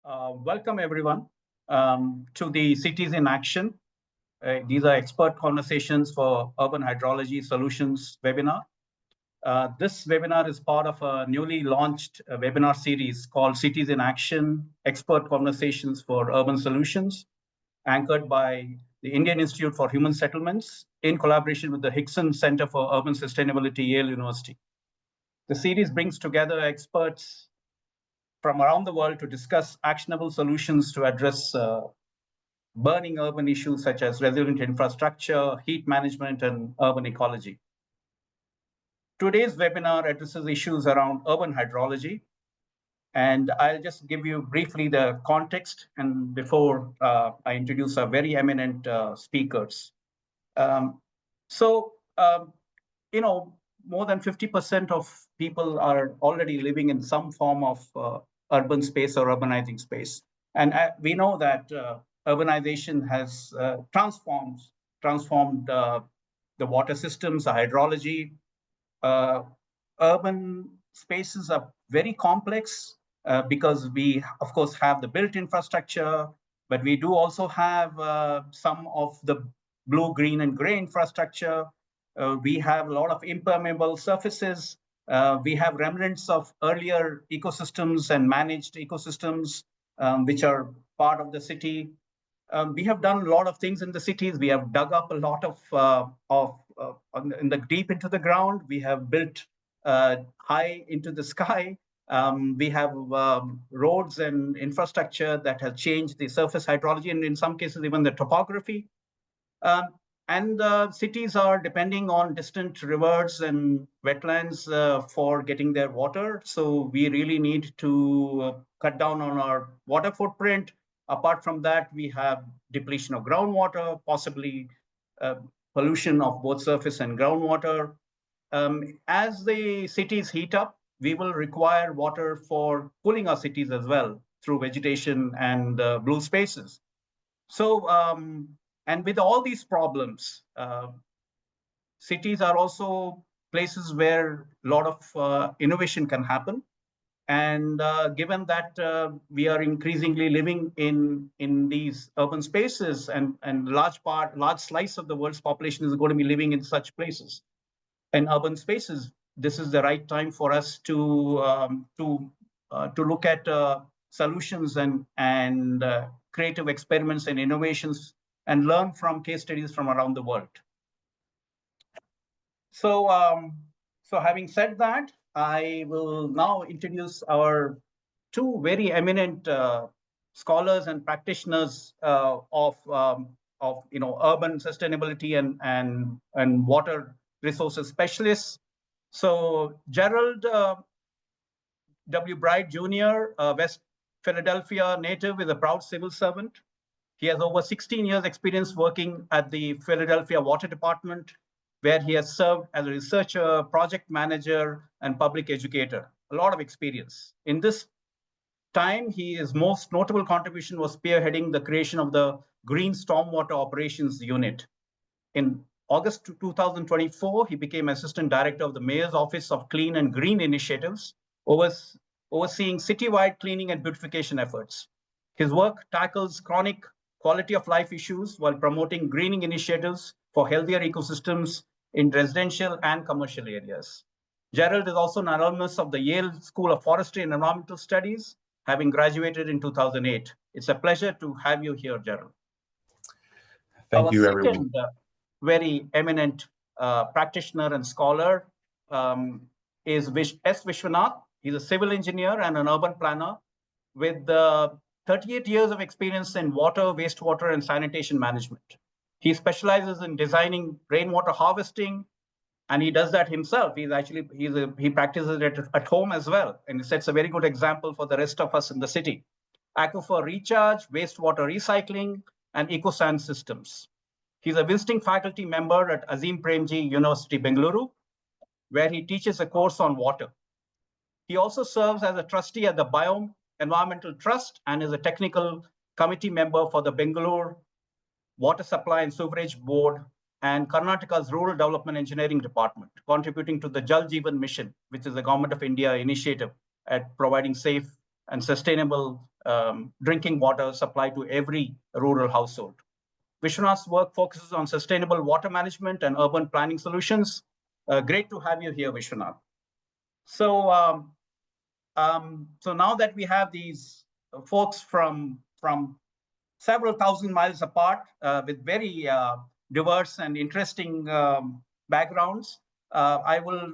Welcome everyone to the Cities in Action. These are expert conversations for urban hydrology solutions webinar. This webinar is part of a newly launched webinar series called Cities in Action, Expert Conversations for Urban Solutions, anchored by the Indian Institute for Human Settlements in collaboration with the Hixon Center for Urban Sustainability, Yale University. The series brings together experts from around the world to discuss actionable solutions to address burning urban issues such as resilient infrastructure, heat management, and urban ecology. Today's webinar addresses issues around urban hydrology, and I'll just give you briefly the context and before I introduce our very eminent speakers. More than 50% of people are already living in some form of urban space or urbanizing space. And we know that urbanization has transformed the water systems, the hydrology. Urban spaces are very complex because we, of course, have the built infrastructure, but we do also have some of the blue, green, and gray infrastructure. We have a lot of impermeable surfaces. We have remnants of earlier ecosystems and managed ecosystems, which are part of the city. We have done a lot of things in the cities. We have dug up a lot deep into the ground. We have built high into the sky. We have roads and infrastructure that has changed the surface hydrology and in some cases even the topography. And cities are depending on distant rivers and wetlands for getting their water. So we really need to cut down on our water footprint. Apart from that, we have depletion of groundwater, possibly pollution of both surface and groundwater. As the cities heat up, we will require water for cooling our cities as well through vegetation and blue spaces. So, and with all these problems, cities are also places where a lot of innovation can happen. And given that we are increasingly living in these urban spaces and large slice of the world's population is going to be living in such places and urban spaces, this is the right time for us to look at solutions and creative experiments and innovations and learn from case studies from around the world. So, so having said that, I will now introduce our two very eminent scholars and practitioners of urban sustainability and water resources specialists. So Gerald W. Bright Jr., West Philadelphia native, is a proud civil servant. He has over 16 years experience working at the Philadelphia Water Department, where he has served as a researcher, project manager, and public educator. A lot of experience. In this time, his most notable contribution was spearheading the creation of the Green Stormwater Operations Unit. In August 2024, he became Assistant Director of the Mayor's Office of Clean and Green Initiatives, overseeing citywide cleaning and beautification efforts. His work tackles chronic quality of life issues while promoting greening initiatives for healthier ecosystems in residential and commercial areas. Gerald is also an alumnus of the Yale School of Forestry and Environmental Studies, having graduated in 2008. It's a pleasure to have you here, Gerald. Thank you, everyone. Second very eminent practitioner and scholar is S. Vishwanath. He's a civil engineer and an urban planner with 38 years of experience in water, wastewater, and sanitation management. He specializes in designing rainwater harvesting, and he does that himself. He practices it at home as well, and he sets a very good example for the rest of us in the city. Aquifer recharge, wastewater recycling, and eco-science systems. He's a visiting faculty member at Azim Premji University, Bengaluru, where he teaches a course on water. He also serves as a trustee at the Biome Environmental Trust and is a technical committee member for the Bengaluru Water Supply and Sewerage Board and Karnataka's Rural Development Engineering Department, contributing to the Jal Jeevan Mission, which is the Government of India initiative at providing safe and sustainable drinking water supply to every rural household. Vishwanath's work focuses on sustainable water management and urban planning solutions. Great to have you here, Vishwanath. So, so now that we have these folks from several thousand miles apart with very diverse and interesting backgrounds, I will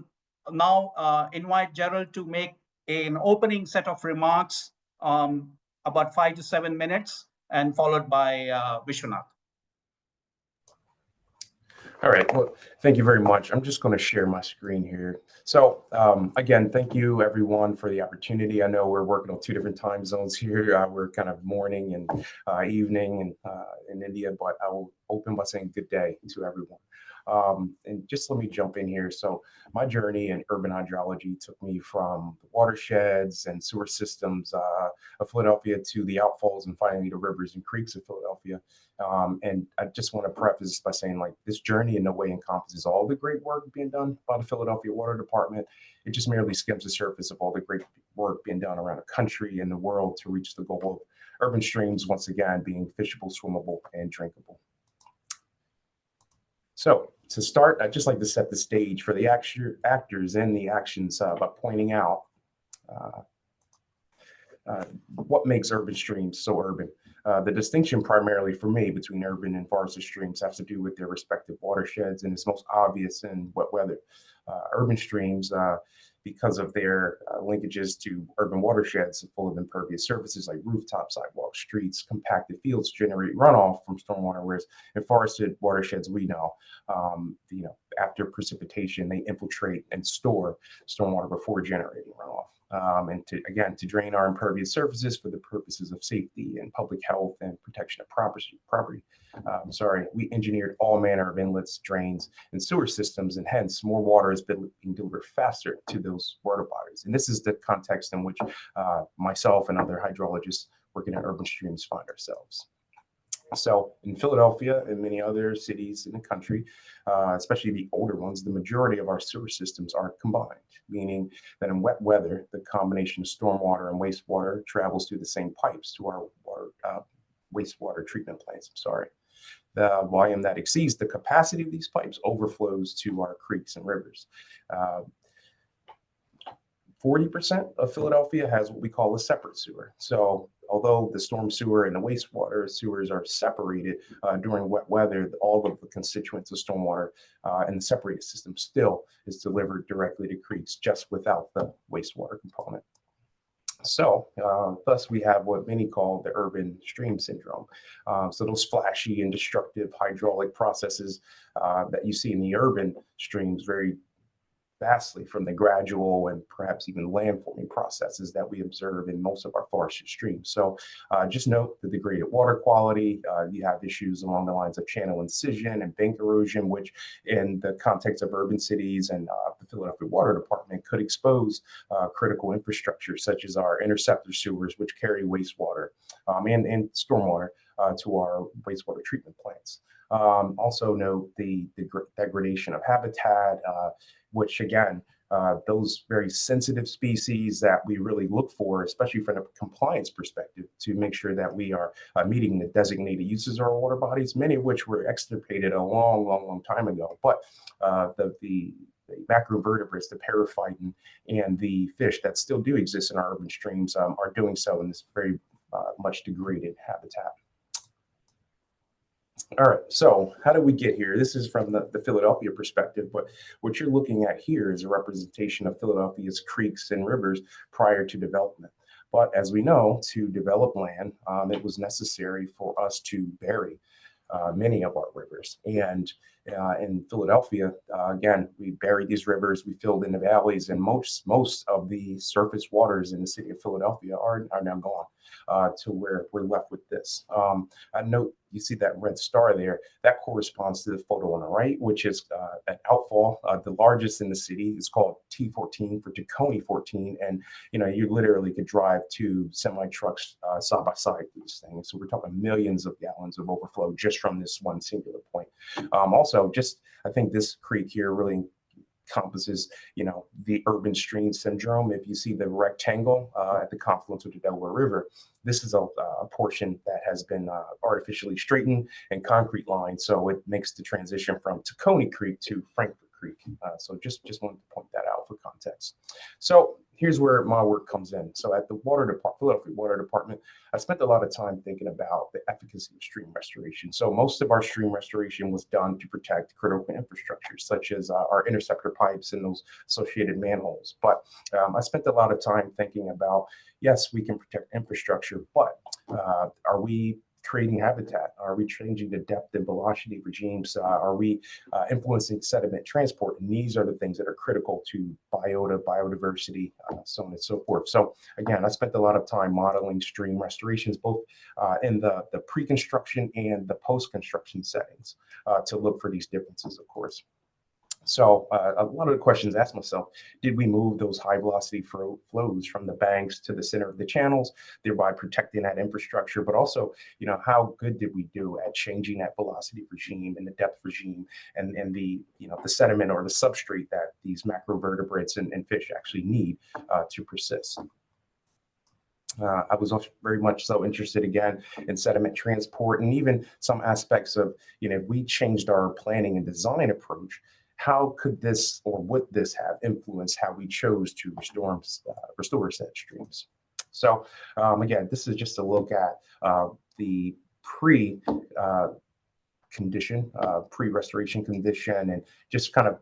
now invite Gerald to make an opening set of remarks, about 5 to 7 minutes, and followed by Vishwanath. All right, well, thank you very much. I'm just going to share my screen here. So again, thank you everyone for the opportunity. I know we're working on 2 different time zones here. We're kind of morning and evening in India, but I will open by saying good day to everyone. And just let me jump in here. So my journey in urban hydrology took me from the watersheds and sewer systems of Philadelphia to the outfalls and finally the rivers and creeks of Philadelphia. And I just want to preface by saying, like, this journey in no way encompasses all the great work being done by the Philadelphia Water Department. It just merely skims the surface of all the great work being done around the country and the world to reach the goal of urban streams once again being fishable, swimmable, and drinkable. So to start, I'd just like to set the stage for the actors and the actions by pointing out what makes urban streams so urban. The distinction primarily for me between urban and forested streams has to do with their respective watersheds, and it's most obvious in wet weather. Urban streams, because of their linkages to urban watersheds full of impervious surfaces like rooftops, sidewalks, streets, compacted fields generate runoff from stormwater, whereas in forested watersheds, we know, after precipitation, they infiltrate and store stormwater before generating runoff. And to drain our impervious surfaces for the purposes of safety and public health and protection of property. We engineered all manner of inlets, drains, and sewer systems, and hence more water is being delivered faster to those water bodies. And this is the context in which myself and other hydrologists working in urban streams find ourselves. So in Philadelphia and many other cities in the country, especially the older ones, the majority of our sewer systems are combined, meaning that in wet weather, the combination of stormwater and wastewater travels through the same pipes to our wastewater treatment plants. The volume that exceeds the capacity of these pipes overflows to our creeks and rivers. 40% of Philadelphia has what we call a separate sewer. So although the storm sewer and the wastewater sewers are separated during wet weather, all of the constituents of stormwater in the separated system still is delivered directly to creeks, just without the wastewater component. So thus we have what many call the urban stream syndrome. So those flashy and destructive hydraulic processes that you see in the urban streams vary vastly from the gradual and perhaps even landforming processes that we observe in most of our forested streams. So just note the degraded water quality. You have issues along the lines of channel incision and bank erosion, which in the context of urban cities and the Philadelphia Water Department could expose critical infrastructure such as our interceptor sewers, which carry wastewater and stormwater to our wastewater treatment plants. Also note the degradation of habitat, which again, those very sensitive species that we really look for, especially from a compliance perspective, to make sure that we are meeting the designated uses of our water bodies, many of which were extirpated a long time ago. But the macrovertebrates, the periphyton, and the fish that still do exist in our urban streams are doing so in this very much degraded habitat. All right, so how did we get here? This is from the Philadelphia perspective, but what you're looking at here is a representation of Philadelphia's creeks and rivers prior to development. But as we know, to develop land, it was necessary for us to bury many of our rivers. And in Philadelphia, again, we buried these rivers, we filled in the valleys, and most of the surface waters in the city of Philadelphia are now gone to where we're left with this. I note you see that red star there, that corresponds to the photo on the right, which is an outfall. The largest in the city is called T14 for Tacony 14. And, you literally could drive 2 semi-trucks side by side through this thing. So we're talking millions of gallons of overflow just from this one singular point. Also, I think this creek here really encompasses, the urban stream syndrome. If you see the rectangle at the confluence of the Delaware River, this is a portion that has been artificially straightened and concrete lined, so it makes the transition from Tacony Creek to Frankfurt Creek. So just wanted to point that out for context. So here's where my work comes in. So at the Philadelphia Water Department, I spent a lot of time thinking about the efficacy of stream restoration. So most of our stream restoration was done to protect critical infrastructure, such as our interceptor pipes and those associated manholes. But I spent a lot of time thinking about, yes, we can protect infrastructure, but are we creating habitat? Are we changing the depth and velocity regimes? Are we influencing sediment transport? And these are the things that are critical to biodiversity, so on and so forth. So again, I spent a lot of time modeling stream restorations, both in the pre-construction and the post-construction settings, to look for these differences, of course. So a lot of the questions I asked myself: did we move those high velocity flows from the banks to the center of the channels, thereby protecting that infrastructure? But also, how good did we do at changing that velocity regime and the depth regime and the sediment or the substrate that these macrovertebrates and fish actually need to persist? I was also very much so interested again in sediment transport, and even some aspects of, if we changed our planning and design approach, how could this or would this have influenced how we chose to restore said streams? So again, this is just a look at the pre-restoration condition, and just kind of,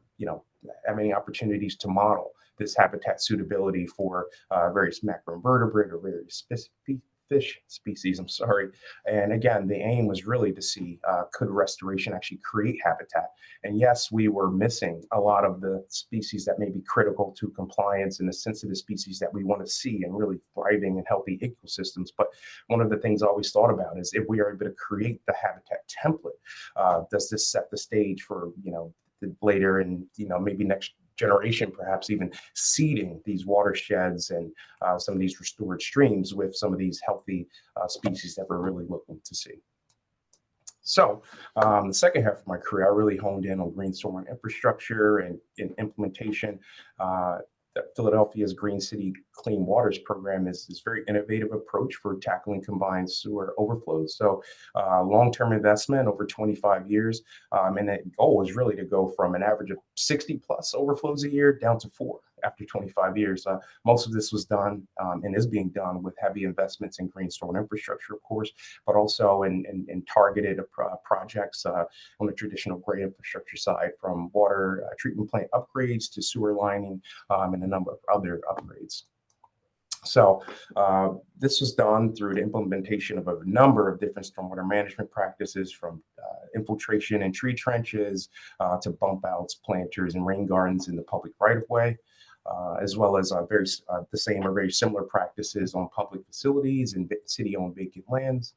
having opportunities to model this habitat suitability for various macroinvertebrate or various fish species, And again, the aim was really to see, could restoration actually create habitat? And yes, we were missing a lot of the species that may be critical to compliance and the sensitive species that we want to see in really thriving and healthy ecosystems. But one of the things I always thought about is, if we are able to create the habitat template, does this set the stage for, later and, maybe next generation, perhaps even seeding these watersheds and some of these restored streams with some of these healthy species that we're really looking to see. So the second half of my career, I really honed in on green stormwater infrastructure and in implementation. Philadelphia's Green City Clean Waters program is this very innovative approach for tackling combined sewer overflows. So long-term investment over 25 years. And the goal is really to go from an average of 60 plus overflows a year down to 4 after 25 years. Most of this was done and is being done with heavy investments in green storm infrastructure, of course, but also in targeted projects on the traditional gray infrastructure side, from water treatment plant upgrades to sewer lining and a number of other upgrades. So this was done through the implementation of a number of different stormwater management practices, from infiltration and tree trenches to bump outs, planters, and rain gardens in the public right-of-way. As well as the same or very similar practices on public facilities and city-owned vacant lands,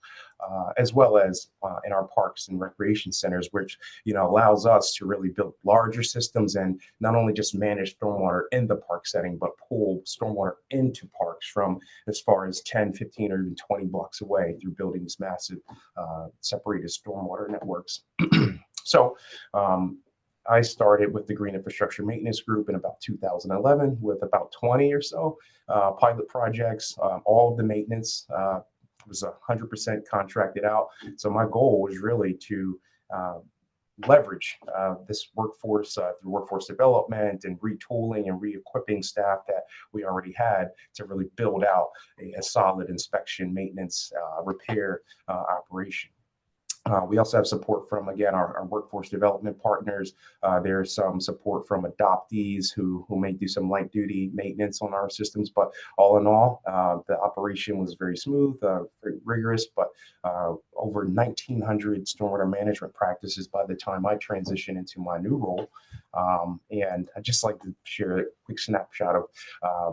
as well as in our parks and recreation centers, which allows us to really build larger systems and not only just manage stormwater in the park setting, but pull stormwater into parks from as far as 10, 15, or even 20 blocks away through building these massive separated stormwater networks. So I started with the Green Infrastructure Maintenance Group in about 2011 with about 20 or so pilot projects. All of the maintenance was 100% contracted out. So my goal was really to leverage this workforce through workforce development and retooling and re-equipping staff that we already had to really build out a solid inspection, maintenance, repair operation. We also have support from, again, our workforce development partners. There's some support from adoptees who may do some light duty maintenance on our systems. But all in all, the operation was very smooth, very rigorous, but over 1,900 stormwater management practices by the time I transitioned into my new role. And I'd just like to share a quick snapshot of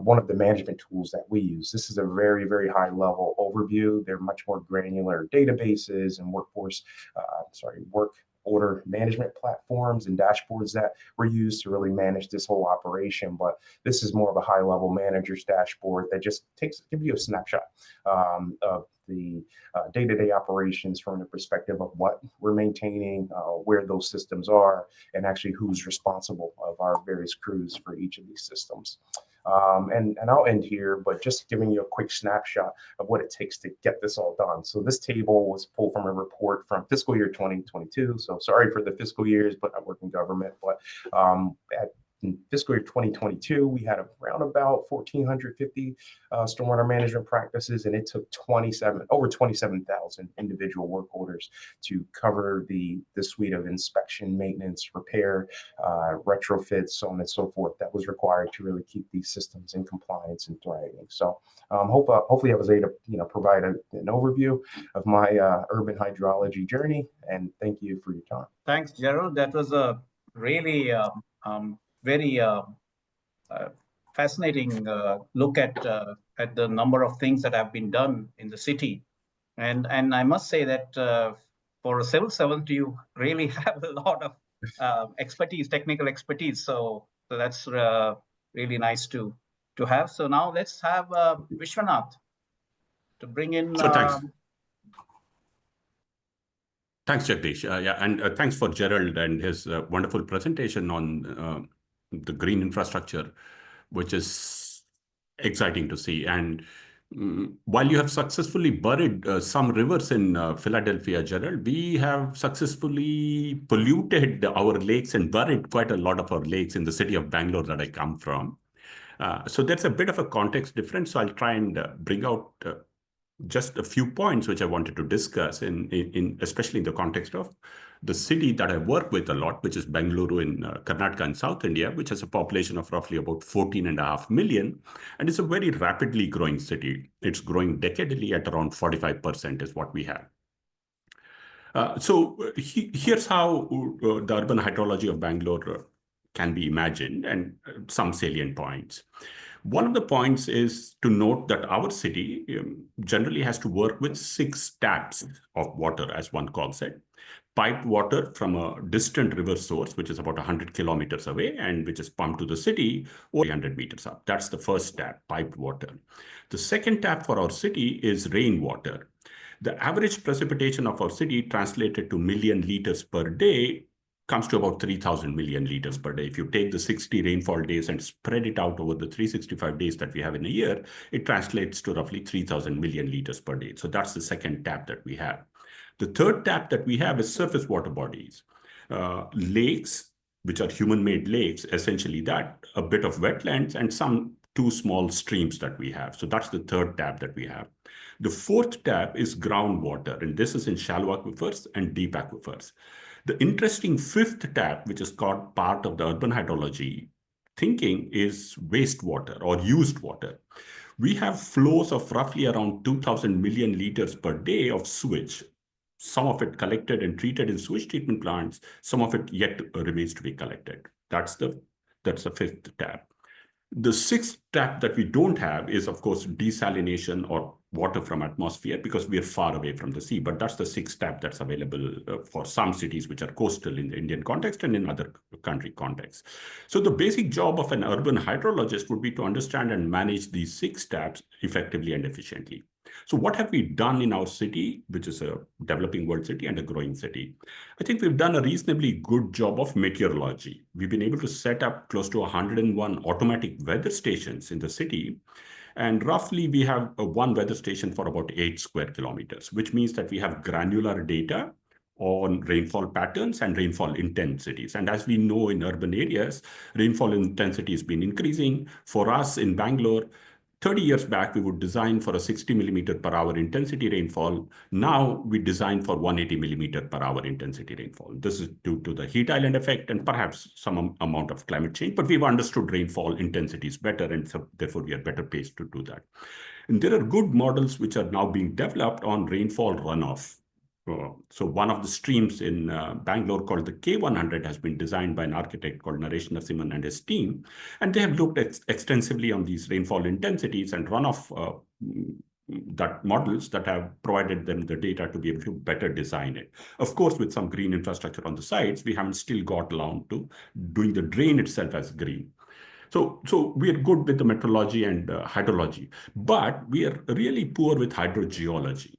one of the management tools that we use. This is a very, very high level overview. They're much more granular databases and work older management platforms and dashboards that were used to really manage this whole operation. But this is more of a high-level manager's dashboard that just gives you a snapshot of the day-to-day operations from the perspective of what we're maintaining, where those systems are, and actually who's responsible of our various crews for each of these systems. And I'll end here, but just giving you a quick snapshot of what it takes to get this all done. So this table was pulled from a report from fiscal year 2022. So sorry for the fiscal years, but I work in government. But in fiscal year 2022, we had around about 1,450 stormwater management practices, and it took over 27,000 individual work orders to cover the suite of inspection, maintenance, repair, retrofits, so on and so forth that was required to really keep these systems in compliance and thriving. So hopefully I was able to provide an overview of my urban hydrology journey, and thank you for your time. Thanks, Gerald. That was a really very fascinating look at the number of things that have been done in the city. And I must say that for a civil servant, you really have a lot of expertise, technical expertise. So that's really nice to have. So now let's have Vishwanath to bring in. So thanks, Jagdish. And thanks for Gerald and his wonderful presentation on the green infrastructure, which is exciting to see. And while you have successfully buried some rivers in Philadelphia, Gerald, we have successfully polluted our lakes and buried quite a lot of our lakes in the city of Bangalore that I come from. So there's a bit of a context difference. So I'll try and bring out just a few points which I wanted to discuss, especially in the context of the city that I work with a lot, which is Bengaluru in Karnataka in South India, which has a population of roughly about 14.5 million. And it's a very rapidly growing city. It's growing decadally at around 45% is what we have. So here's how the urban hydrology of Bangalore can be imagined, and some salient points. One of the points is to note that our city generally has to work with 6 taps of water, as one calls it. Piped water from a distant river source, which is about 100 kilometers away, and which is pumped to the city or 300 meters up. That's the first tap, piped water. The second tap for our city is rainwater. The average precipitation of our city translated to million liters per day comes to about 3,000 million liters per day. If you take the 60 rainfall days and spread it out over the 365 days that we have in a year, it translates to roughly 3,000 million liters per day. So that's the second tap that we have. The third tap that we have is surface water bodies. Lakes, which are human-made lakes, essentially that, a bit of wetlands, and some 2 small streams that we have. So that's the third tap that we have. The fourth tap is groundwater, and this is in shallow aquifers and deep aquifers. The interesting fifth tap, which is called part of the urban hydrology thinking, is wastewater or used water. We have flows of roughly around 2,000 million liters per day of sewage. Some of it collected and treated in sewage treatment plants, some of it yet remains to be collected. That's the fifth tap. The sixth tap that we don't have is, of course, desalination or water from atmosphere, because we are far away from the sea. But that's the sixth tap that's available for some cities which are coastal in the Indian context and in other country contexts. So the basic job of an urban hydrologist would be to understand and manage these 6 taps effectively and efficiently. So what have we done in our city, which is a developing world city and a growing city? I think we've done a reasonably good job of meteorology. We've been able to set up close to 101 automatic weather stations in the city. And roughly we have 1 weather station for about 8 square kilometers, which means that we have granular data on rainfall patterns and rainfall intensities. And as we know in urban areas, rainfall intensity has been increasing. For us in Bangalore, 30 years back, we would design for a 60 millimeter per hour intensity rainfall. Now we design for 180 millimeter per hour intensity rainfall. This is due to the heat island effect and perhaps some amount of climate change, but we've understood rainfall intensities better, and so therefore we are better placed to do that. And there are good models which are now being developed on rainfall runoff. So one of the streams in Bangalore called the K100 has been designed by an architect called Naresh Narasimhan and his team. And they have looked extensively on these rainfall intensities and runoff that models that have provided them the data to be able to better design it. Of course, with some green infrastructure on the sides, we haven't still got along to doing the drain itself as green. So we are good with the meteorology and hydrology, but we are really poor with hydrogeology.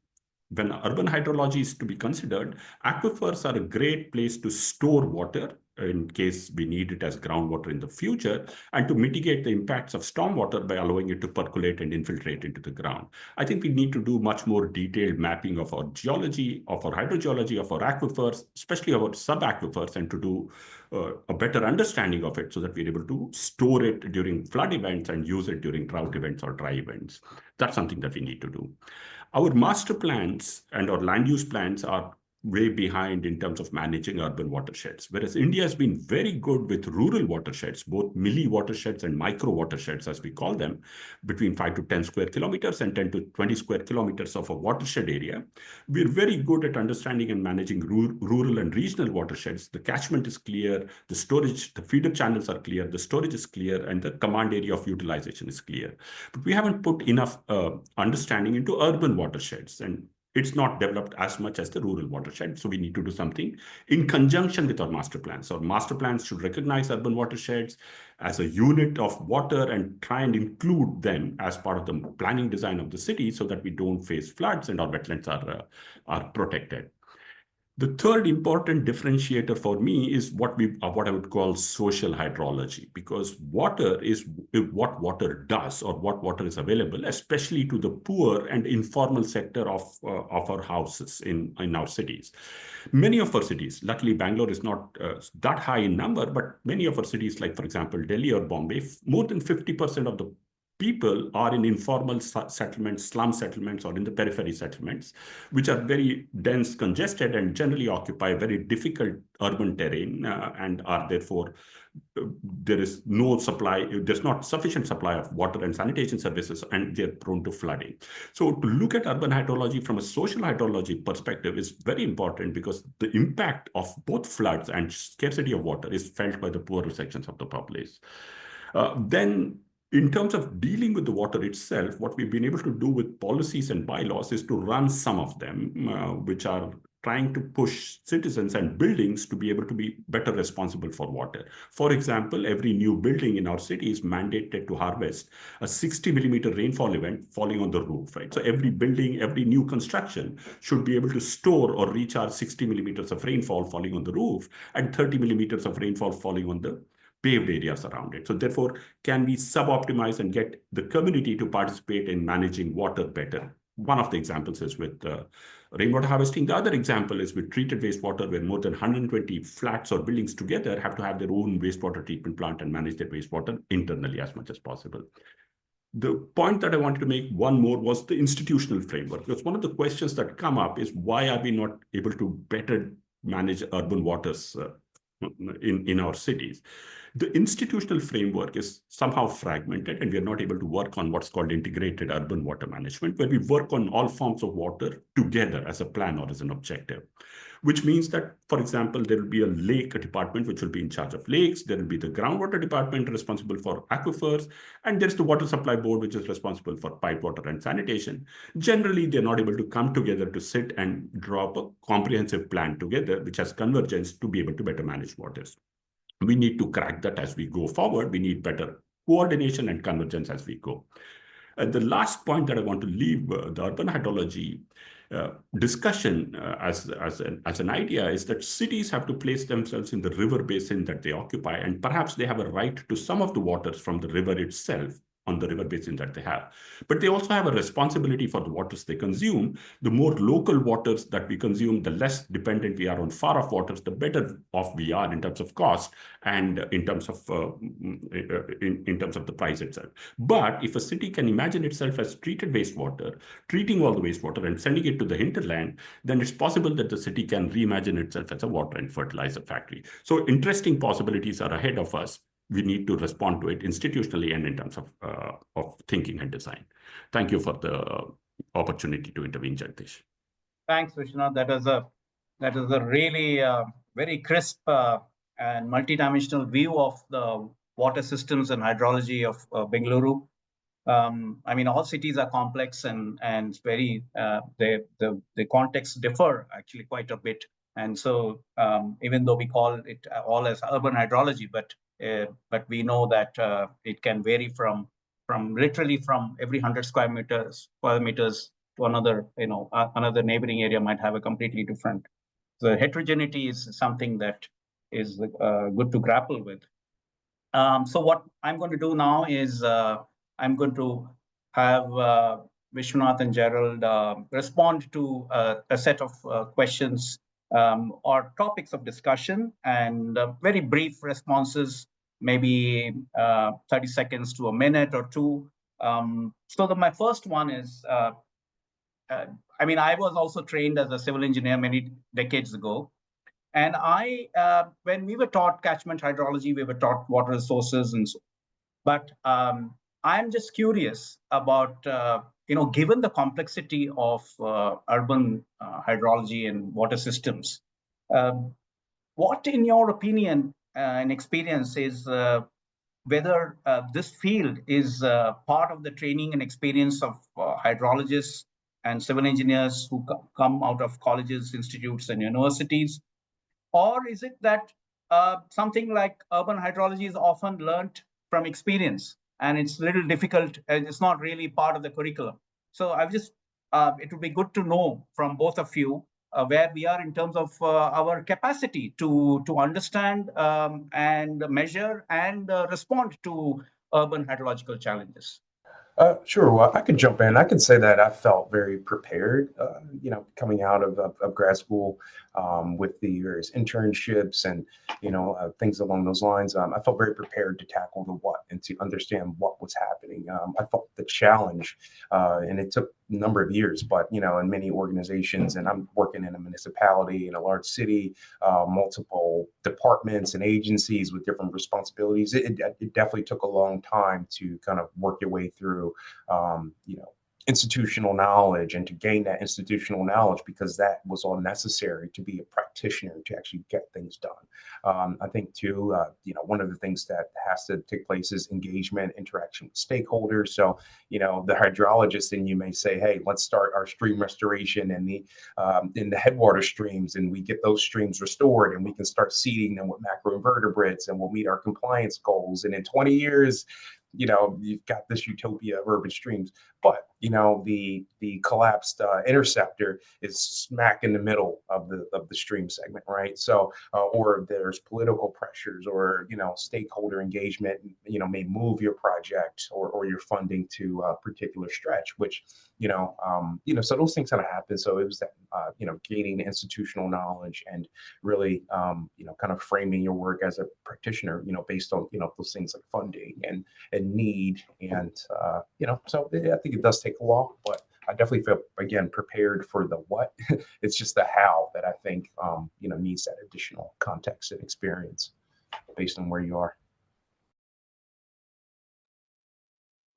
When urban hydrology is to be considered, aquifers are a great place to store water in case we need it as groundwater in the future, and to mitigate the impacts of stormwater by allowing it to percolate and infiltrate into the ground. I think we need to do much more detailed mapping of our geology, of our hydrogeology, of our aquifers, especially our sub-aquifers, and to do a better understanding of it so that we're able to store it during flood events and use it during drought events or dry events. That's something that we need to do. Our master plans and our land use plans are way behind in terms of managing urban watersheds, whereas India has been very good with rural watersheds, both milli watersheds and micro watersheds, as we call them, between 5 to 10 square kilometers and 10 to 20 square kilometers of a watershed area. We're very good at understanding and managing rural and regional watersheds. The catchment is clear, the storage, the feeder channels are clear, the storage is clear, and the command area of utilization is clear. But we haven't put enough understanding into urban watersheds, and it's not developed as much as the rural watershed. So we need to do something in conjunction with our master plans. Our master plans should recognize urban watersheds as a unit of water and try and include them as part of the planning design of the city so that we don't face floods and our wetlands are protected. The third important differentiator for me is what I would call social hydrology, because water is what water does or what water is available, especially to the poor and informal sector of our houses in our cities. Many of our cities, luckily Bangalore is not that high in number, but many of our cities, like for example, Delhi or Bombay, more than 50% of the people are in informal settlements, slum settlements, or in the periphery settlements, which are very dense, congested, and generally occupy very difficult urban terrain and are therefore there is no supply, there's not sufficient supply of water and sanitation services, and they're prone to flooding. So to look at urban hydrology from a social hydrology perspective is very important, because the impact of both floods and scarcity of water is felt by the poorer sections of the populace. Then in terms of dealing with the water itself, what we've been able to do with policies and bylaws is to run some of them, which are trying to push citizens and buildings to be able to be better responsible for water. For example, every new building in our city is mandated to harvest a 60 millimeter rainfall event falling on the roof, right? So every building, every new construction should be able to store or recharge 60 millimeters of rainfall falling on the roof and 30 millimeters of rainfall falling on the paved areas around it. So therefore, can we sub-optimize and get the community to participate in managing water better? One of the examples is with rainwater harvesting. The other example is with treated wastewater, where more than 120 flats or buildings together have to have their own wastewater treatment plant and manage their wastewater internally as much as possible. The point that I wanted to make one more was the institutional framework, because one of the questions that come up is, why are we not able to better manage urban waters in our cities? The institutional framework is somehow fragmented, and we are not able to work on what's called integrated urban water management, where we work on all forms of water together as a plan or as an objective, which means that, for example, there will be a lake department which will be in charge of lakes. There will be the groundwater department responsible for aquifers, and there's the water supply board, which is responsible for pipe water and sanitation. Generally, they're not able to come together to sit and draw up a comprehensive plan together, which has convergence to be able to better manage waters. We need to crack that as we go forward. We need better coordination and convergence as we go. The last point that I want to leave the urban hydrology discussion as an idea is that cities have to place themselves in the river basin that they occupy, and perhaps they have a right to some of the waters from the river itself on the river basin that they have. But they also have a responsibility for the waters they consume. The more local waters that we consume, the less dependent we are on far-off waters, the better off we are in terms of cost and in terms of the price itself. But if a city can imagine itself as treated wastewater, treating all the wastewater and sending it to the hinterland, then it's possible that the city can reimagine itself as a water and fertilizer factory. So interesting possibilities are ahead of us. We need to respond to it institutionally and in terms of thinking and design. Thank you for the opportunity to intervene, Jagdish. Thanks, Vishwanath. That is a really very crisp and multidimensional view of the water systems and hydrology of Bengaluru. I mean, all cities are complex and very the contexts differ actually quite a bit. And so even though we call it all as urban hydrology, but we know that it can vary from literally from every 100 square meters to another, another neighboring area might have a completely different. The heterogeneity is something that is good to grapple with. So what I'm going to do now is I'm going to have Vishwanath and Gerald respond to a set of questions or topics of discussion, and very brief responses, maybe 30 seconds to a minute or two. So my first one is, I mean, I was also trained as a civil engineer many decades ago. And when we were taught catchment hydrology, we were taught water resources and so. But I'm just curious about, given the complexity of urban hydrology and water systems, what, in your opinion and experience, is whether this field is part of the training and experience of hydrologists and civil engineers who come out of colleges, institutes, and universities? Or is it that something like urban hydrology is often learned from experience and it's a little difficult and it's not really part of the curriculum? So it would be good to know from both of you where we are in terms of our capacity to understand and measure and respond to urban hydrological challenges. Sure. Well, I could jump in. I could say that I felt very prepared, coming out of grad school with the various internships and, things along those lines. I felt very prepared to tackle the what and to understand what was happening. I felt the challenge, and it took a number of years, but, in many organizations, and I'm working in a municipality in a large city, multiple departments and agencies with different responsibilities. It definitely took a long time to kind of work your way through institutional knowledge and to gain that institutional knowledge, because that was all necessary to be a practitioner to actually get things done. I think too, one of the things that has to take place is engagement, interaction with stakeholders. So, the hydrologist in you may say, hey, let's start our stream restoration in the headwater streams, and we get those streams restored and we can start seeding them with macroinvertebrates and we'll meet our compliance goals. And in 20 years, you've got this utopia of urban streams, but the collapsed interceptor is smack in the middle of the stream segment, right? So, or there's political pressures, or stakeholder engagement, may move your project or your funding to a particular stretch, which so those things kind of happen. So it was that gaining institutional knowledge and really kind of framing your work as a practitioner, based on those things like funding and need, and so I think it does take a while, but I definitely feel, again, prepared for the what. It's just the how that I think needs that additional context and experience based on where you are.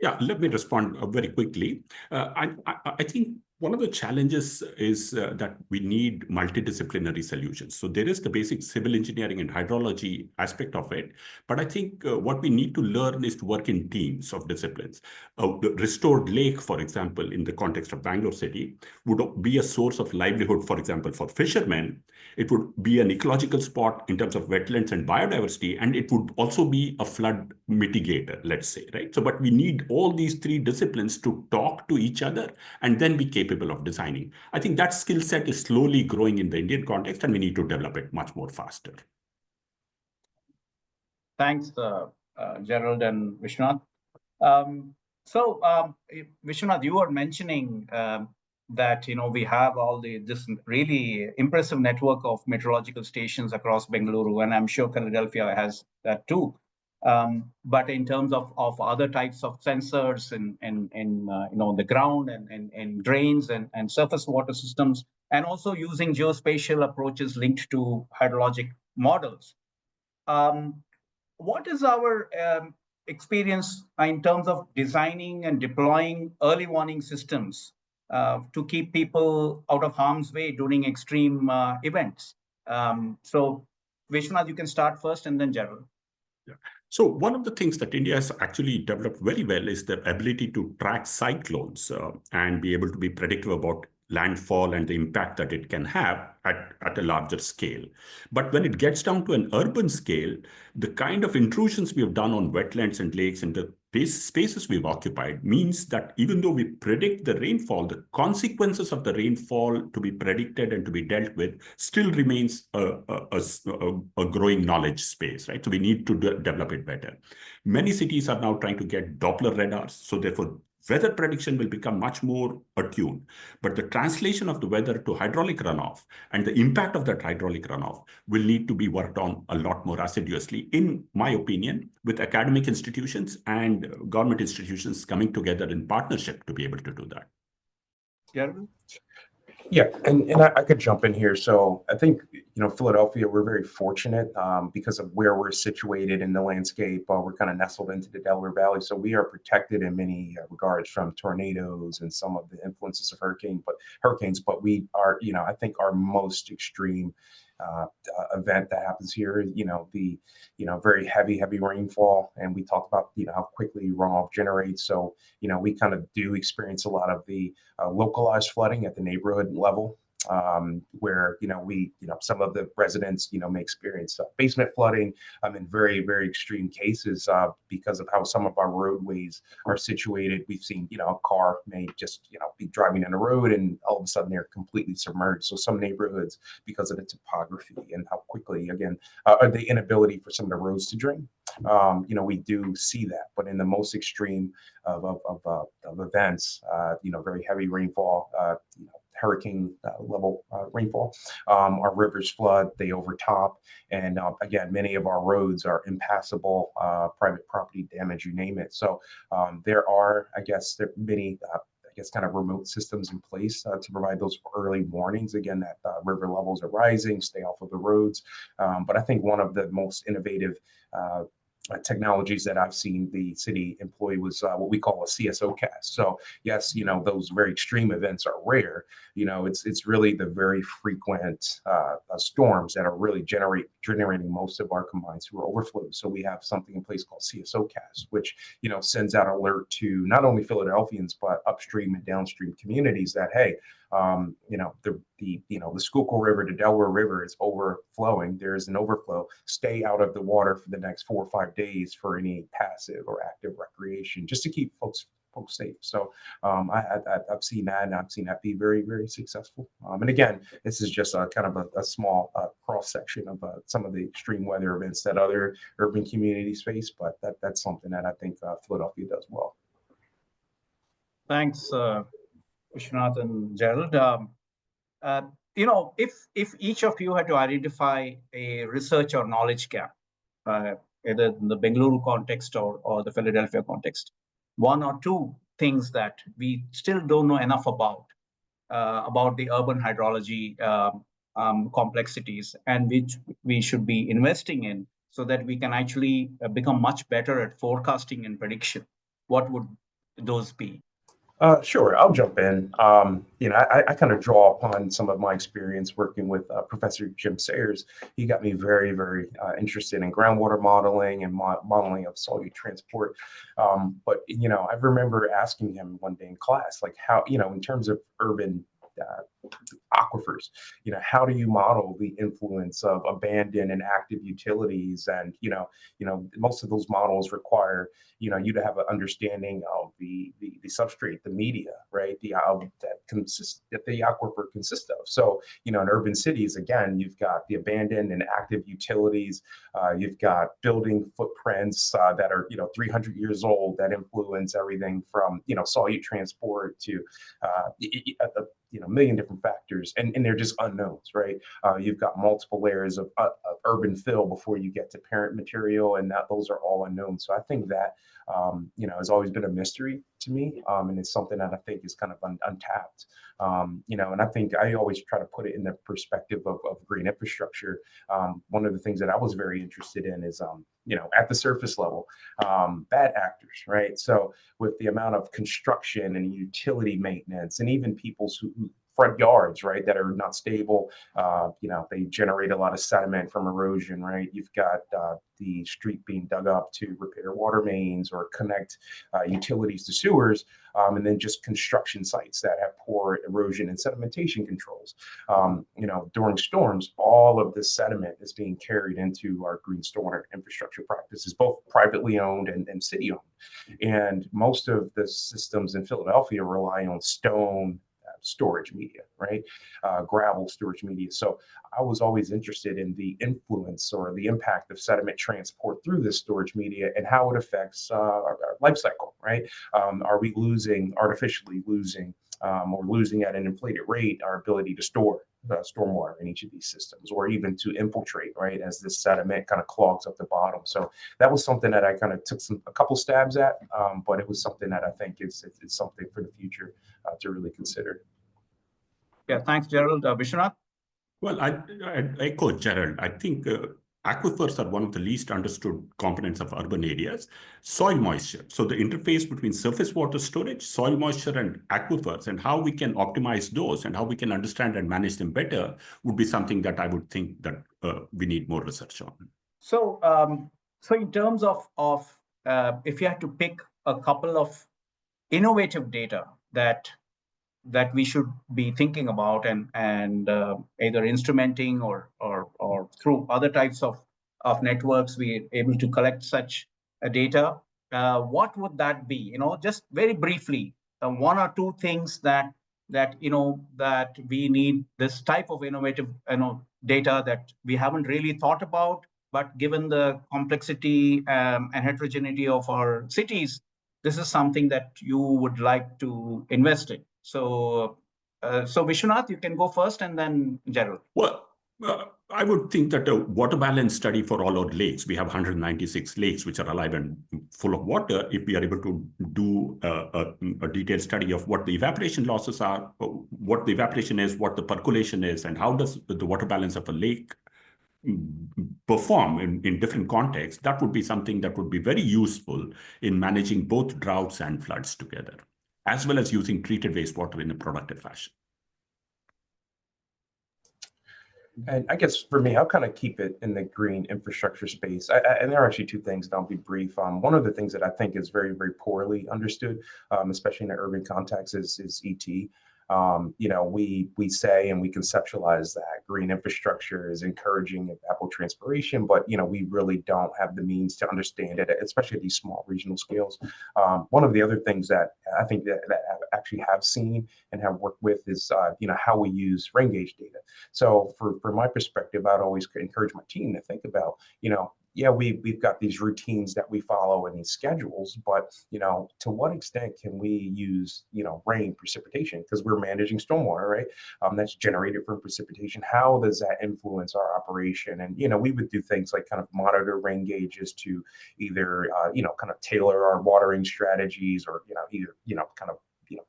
Yeah, let me respond very quickly. I think one of the challenges is that we need multidisciplinary solutions. So there is the basic civil engineering and hydrology aspect of it. But I think what we need to learn is to work in teams of disciplines. The restored lake, for example, in the context of Bangalore city, would be a source of livelihood, for example, for fishermen. It would be an ecological spot in terms of wetlands and biodiversity, and it would also be a flood mitigator, let's say, right? So, but we need all these three disciplines to talk to each other and then be capable of designing. I think that skill set is slowly growing in the Indian context, and we need to develop it much more faster. Thanks, Gerald and Vishwanath. Vishwanath, you were mentioning that we have this really impressive network of meteorological stations across Bengaluru, and I'm sure Philadelphia has that too. But in terms of other types of sensors in the ground and drains and surface water systems, and also using geospatial approaches linked to hydrologic models. What is our experience in terms of designing and deploying early warning systems to keep people out of harm's way during extreme events? So, Vishwanath, you can start first, and then Gerald. Yeah. So one of the things that India has actually developed very well is the ability to track cyclones and be able to be predictive about landfall and the impact that it can have at a larger scale. But when it gets down to an urban scale, the kind of intrusions we have done on wetlands and lakes and the spaces we've occupied means that even though we predict the rainfall, the consequences of the rainfall to be predicted and to be dealt with still remains a growing knowledge space, right? So we need to develop it better. Many cities are now trying to get Doppler radars, so therefore weather prediction will become much more attuned. But the translation of the weather to hydraulic runoff and the impact of that hydraulic runoff will need to be worked on a lot more assiduously, in my opinion, with academic institutions and government institutions coming together in partnership to be able to do that. Gerald? Yeah, and I could jump in here. So I think, Philadelphia, we're very fortunate because of where we're situated in the landscape. We're kind of nestled into the Delaware Valley. So we are protected in many regards from tornadoes and some of the influences of hurricanes. But we are, I think our most extreme event that happens here, the very heavy rainfall, and we talked about how quickly runoff generates. So we kind of do experience a lot of the localized flooding at the neighborhood level, where some of the residents may experience basement flooding in very extreme cases because of how some of our roadways are situated. We've seen a car may just be driving in a road and all of a sudden they're completely submerged. So some neighborhoods, because of the topography and how quickly, again, the inability for some of the roads to drain, we do see that. But in the most extreme of events, very heavy rainfall, hurricane level rainfall, our rivers flood, they overtop, and again, many of our roads are impassable, private property damage, you name it. So there are, many kind of remote systems in place to provide those early warnings. Again, that river levels are rising, stay off of the roads. But I think one of the most innovative technologies that I've seen the city employ was what we call a CSO cast. So yes, those very extreme events are rare. It's really the very frequent storms that are really generating most of our combined sewer overflows. So we have something in place called CSO cast, which sends out alert to not only Philadelphians but upstream and downstream communities that, hey, the Schuylkill River, the Delaware River is overflowing. There is an overflow. Stay out of the water for the next 4 or 5 days for any passive or active recreation, just to keep folks safe. So I've seen that, and I've seen that be very successful. And again, this is just a kind of a small cross section of some of the extreme weather events that other urban communities face, but that's something that I think Philadelphia does well. Thanks, Vishwanath and Gerald. If each of you had to identify a research or knowledge gap, either in the Bengaluru context or the Philadelphia context, one or two things that we still don't know enough about the urban hydrology complexities, and which we should be investing in so that we can actually become much better at forecasting and prediction, what would those be? Sure, I'll jump in. I kind of draw upon some of my experience working with Professor Jim Sayers. He got me very interested in groundwater modeling and modeling of solute transport. But I remember asking him one day in class, like, how, in terms of urban aquifers, how do you model the influence of abandoned and active utilities? And most of those models require you to have an understanding of the substrate, the media, right, that the aquifer consists of. So in urban cities, again, you've got the abandoned and active utilities, you've got building footprints that are 300 years old that influence everything from solute transport to a million different factors, and they're just unknowns, right? You've got multiple layers of urban fill before you get to parent material, and those are all unknown. So I think that has always been a mystery to me, and it's something that I think is kind of untapped. And I think I always try to put it in the perspective of green infrastructure. One of the things that I was very interested in is at the surface level, bad actors, right? So with the amount of construction and utility maintenance, and even people who front yards, right, that are not stable. They generate a lot of sediment from erosion, right? You've got the street being dug up to repair water mains or connect utilities to sewers, and then just construction sites that have poor erosion and sedimentation controls. During storms, all of this sediment is being carried into our green stormwater infrastructure practices, both privately owned and city owned. And most of the systems in Philadelphia rely on stone storage media, right? Gravel storage media. So I was always interested in the influence or the impact of sediment transport through this storage media and how it affects our life cycle, right? Are we artificially losing or losing at an inflated rate our ability to store stormwater in each of these systems, or even to infiltrate, right, as this sediment kind of clogs up the bottom. So that was something that I kind of took a couple stabs at, but it was something that I think is something for the future to really consider. Yeah, thanks, Gerald. Vishwanath? Well, I echo Gerald. I think aquifers are one of the least understood components of urban areas. Soil moisture, so the interface between surface water storage, soil moisture, and aquifers, and how we can optimize those and how we can understand and manage them better would be something that I would think that we need more research on. So, in terms of if you had to pick a couple of innovative data that we should be thinking about and either instrumenting or through other types of networks we're able to collect such data, what would that be? Just very briefly, one or two things that we need this type of innovative data that we haven't really thought about, but given the complexity and heterogeneity of our cities, this is something that you would like to invest in. So Vishwanath, you can go first, and then Gerald. Well, I would think that a water balance study for all our lakes, we have 196 lakes which are alive and full of water. If we are able to do a detailed study of what the evaporation losses are, what the evaporation is, what the percolation is, and how does the water balance of a lake perform in different contexts, that would be something that would be very useful in managing both droughts and floods together, as well as using treated wastewater in a productive fashion. And I guess for me, I'll kind of keep it in the green infrastructure space. And there are actually two things, and I'll be brief. One of the things that I think is very, very poorly understood, especially in the urban context, is ET. We say and we conceptualize that green infrastructure is encouraging evapotranspiration, but we really don't have the means to understand it, especially at these small regional scales. One of the other things that I think that I actually have seen and have worked with is how we use rain gauge data. So from my perspective, I'd always encourage my team to think about we've got these routines that we follow and these schedules, but to what extent can we use rain precipitation, because we're managing stormwater, right? That's generated from precipitation. How does that influence our operation? And we would do things like kind of monitor rain gauges to either kind of tailor our watering strategies, or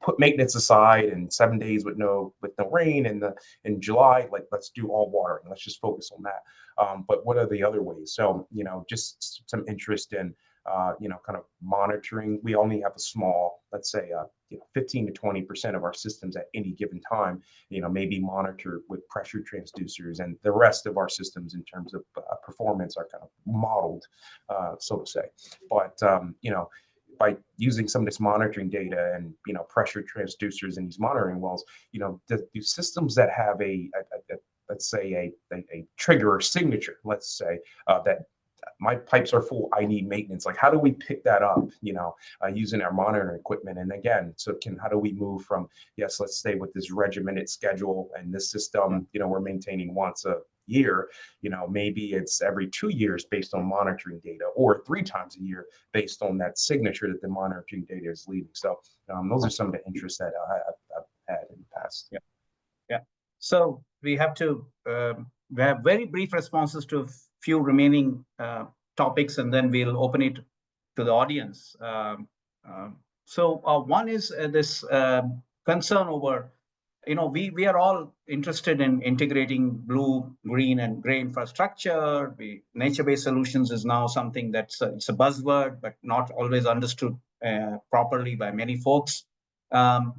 put maintenance aside, and 7 days with no rain in July, like let's do all watering. Let's just focus on that. But what are the other ways? So just some interest in kind of monitoring. We only have a small, let's say 15 to 20% of our systems at any given time, may be monitored with pressure transducers, and the rest of our systems in terms of performance are kind of modeled, so to say. But by using some of this monitoring data and pressure transducers in these monitoring wells, the systems that have let's say a trigger or signature, let's say that my pipes are full, I need maintenance. Like, how do we pick that up, using our monitoring equipment? And again, how do we move from, yes, let's stay with this regimented schedule and this system, we're maintaining once a year, maybe it's every 2 years based on monitoring data, or 3 times a year based on that signature that the monitoring data is leaving. So those are some of the interests that I've had in the past. Yeah. So we have very brief responses to a few remaining topics, and then we'll open it to the audience. So one is this concern over, we are all interested in integrating blue, green, and gray infrastructure. Nature-based solutions is now something it's a buzzword, but not always understood properly by many folks. And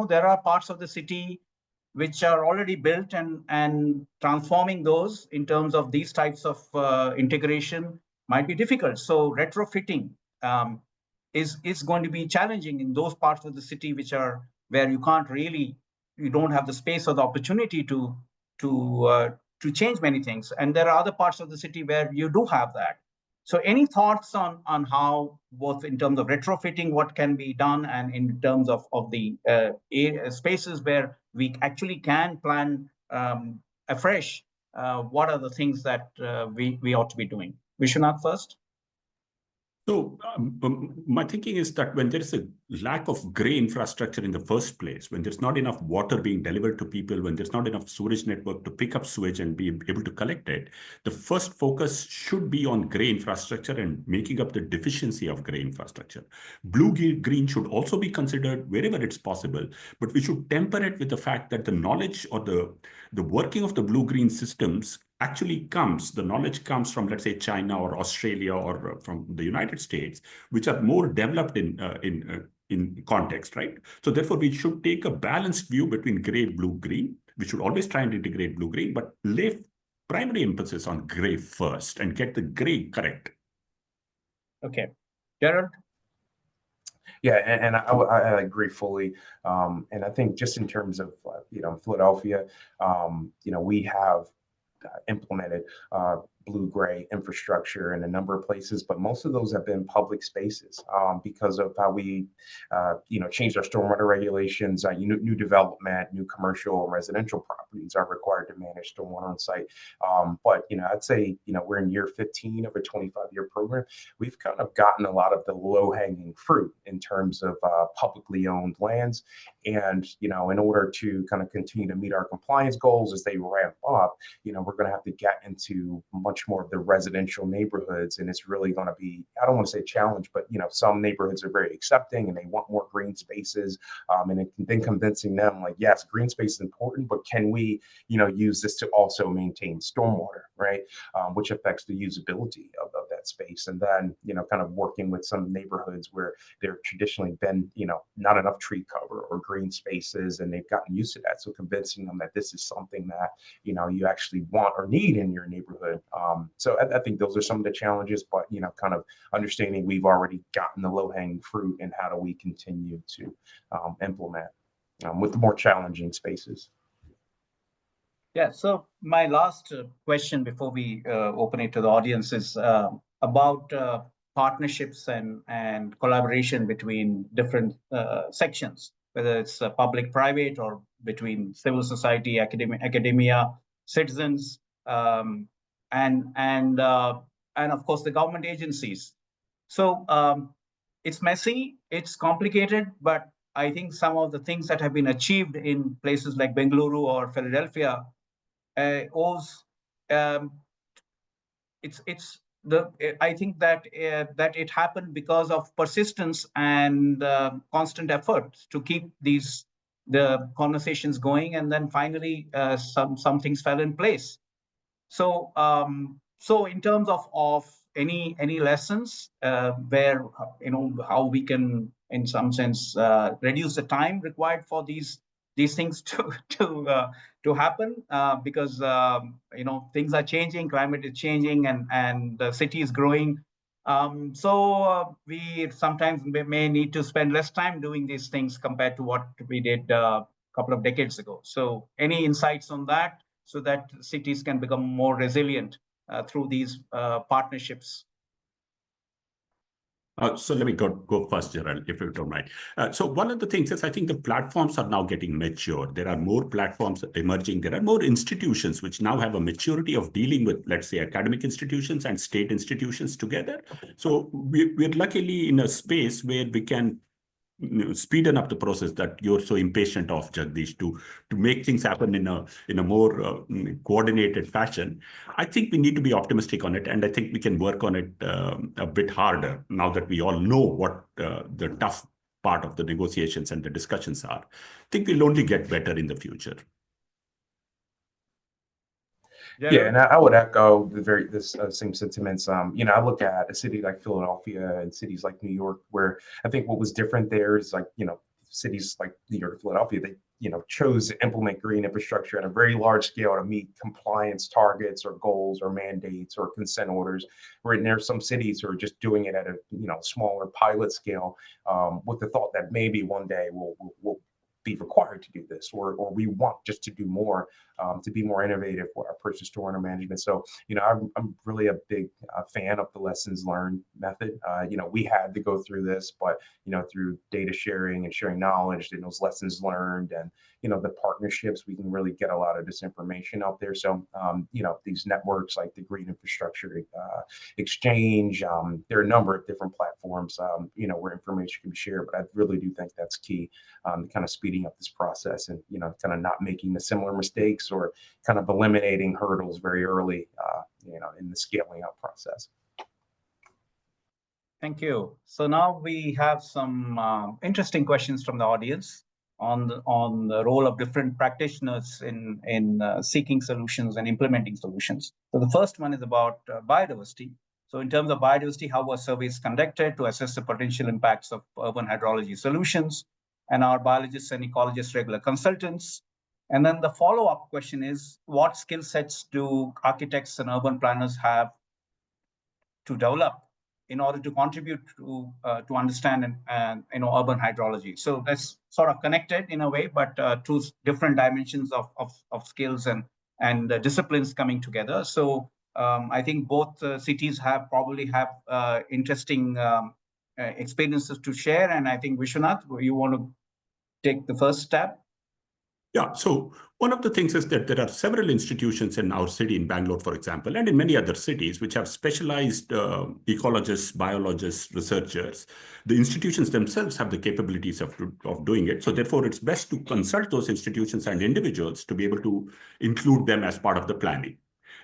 there are parts of the city which are already built, and transforming those in terms of these types of integration might be difficult. So retrofitting is going to be challenging in those parts of the city where you don't have the space or the opportunity to change many things. And there are other parts of the city where you do have that. So any thoughts on how, both in terms of retrofitting, what can be done, and in terms of the spaces where we actually can plan afresh, what are the things that we ought to be doing? Vishwanath first. So my thinking is that when there is a lack of gray infrastructure in the first place, when there's not enough water being delivered to people, when there's not enough sewage network to pick up sewage and be able to collect it, the first focus should be on gray infrastructure and making up the deficiency of gray infrastructure. Blue-green should also be considered wherever it's possible, but we should temper it with the fact that the knowledge or the working of the blue-green systems the knowledge comes from, let's say, China or Australia or from the United States, which are more developed in context, right? So therefore, we should take a balanced view between gray, blue, green. We should always try and integrate blue, green, but lay primary emphasis on gray first and get the gray correct. Okay. Gerald? Yeah, and I agree fully. And I think just in terms of, Philadelphia, we have implemented blue-gray infrastructure in a number of places, but most of those have been public spaces because of how we, changed our stormwater regulations. New development, new commercial and residential properties are required to manage stormwater on site. But I'd say we're in year 15 of a 25-year program. We've kind of gotten a lot of the low-hanging fruit in terms of publicly owned lands, and in order to kind of continue to meet our compliance goals as they ramp up, we're going to have to get into much more of the residential neighborhoods, and it's really going to be, I don't want to say challenge, but some neighborhoods are very accepting and they want more green spaces, and then convincing them, like, yes, green space is important, but can we use this to also maintain stormwater, right, which affects the usability of that space. And then kind of working with some neighborhoods where there traditionally been not enough tree cover or green spaces, and they've gotten used to that, so convincing them that this is something that you actually want or need in your neighborhood. So I think those are some of the challenges, but kind of understanding we've already gotten the low-hanging fruit, and how do we continue to implement with the more challenging spaces. Yeah, so my last question before we open it to the audience is about partnerships and collaboration between different sections, whether it's public-private or between civil society, academia, citizens, and of course the government agencies. So it's messy, it's complicated, but I think some of the things that have been achieved in places like Bengaluru or Philadelphia I think that it happened because of persistence and constant effort to keep the conversations going, and then finally some things fell in place. So so in terms of any lessons where how we can, in some sense, reduce the time required for these things to happen, because things are changing, climate is changing, and the city is growing. So we sometimes may need to spend less time doing these things compared to what we did a couple of decades ago. So any insights on that, so that cities can become more resilient through these partnerships? So let me go first, Gerald, if you don't mind. So one of the things is, I think the platforms are now getting mature. There are more platforms emerging. There are more institutions which now have a maturity of dealing with, let's say, academic institutions and state institutions together. So we're luckily in a space where we can speeden up the process that you're so impatient of, Jagdish, to make things happen in a more coordinated fashion. I think we need to be optimistic on it, and I think we can work on it a bit harder now that we all know what the tough part of the negotiations and the discussions are. I think we'll only get better in the future. Yeah, and I would echo this same sentiments. I look at a city like Philadelphia and cities like New York, where I think what was different there is, like, cities like New York, Philadelphia, they chose to implement green infrastructure at a very large scale to meet compliance targets or goals or mandates or consent orders. Where there are some cities who are just doing it at a smaller pilot scale, with the thought that maybe one day we'll be required to do this, or we want just to do more, to be more innovative with our purchase to owner management. So, I'm really a big fan of the lessons learned method. We had to go through this, but, through data sharing and sharing knowledge and those lessons learned and, the partnerships, we can really get a lot of this information out there. So, these networks like the Green Infrastructure Exchange, there are a number of different platforms, where information can be shared, but I really do think that's key, kind of speeding up this process and, kind of not making the similar mistakes or kind of eliminating hurdles very early, in the scaling up process. Thank you. So now we have some interesting questions from the audience on the role of different practitioners in seeking solutions and implementing solutions. So the first one is about biodiversity. So in terms of biodiversity, how were surveys conducted to assess the potential impacts of urban hydrology solutions? And our biologists and ecologists regular consultants. And then the follow-up question is, what skill sets do architects and urban planners have to develop in order to contribute to understand and urban hydrology? So that's sort of connected in a way, but two different dimensions of skills and disciplines coming together. So I think both cities probably have interesting experiences to share. And I think Vishwanath, you want to take the first step? Yeah, so one of the things is that there are several institutions in our city, in Bangalore, for example, and in many other cities, which have specialized ecologists, biologists, researchers. The institutions themselves have the capabilities of doing it. So therefore, it's best to consult those institutions and individuals to be able to include them as part of the planning.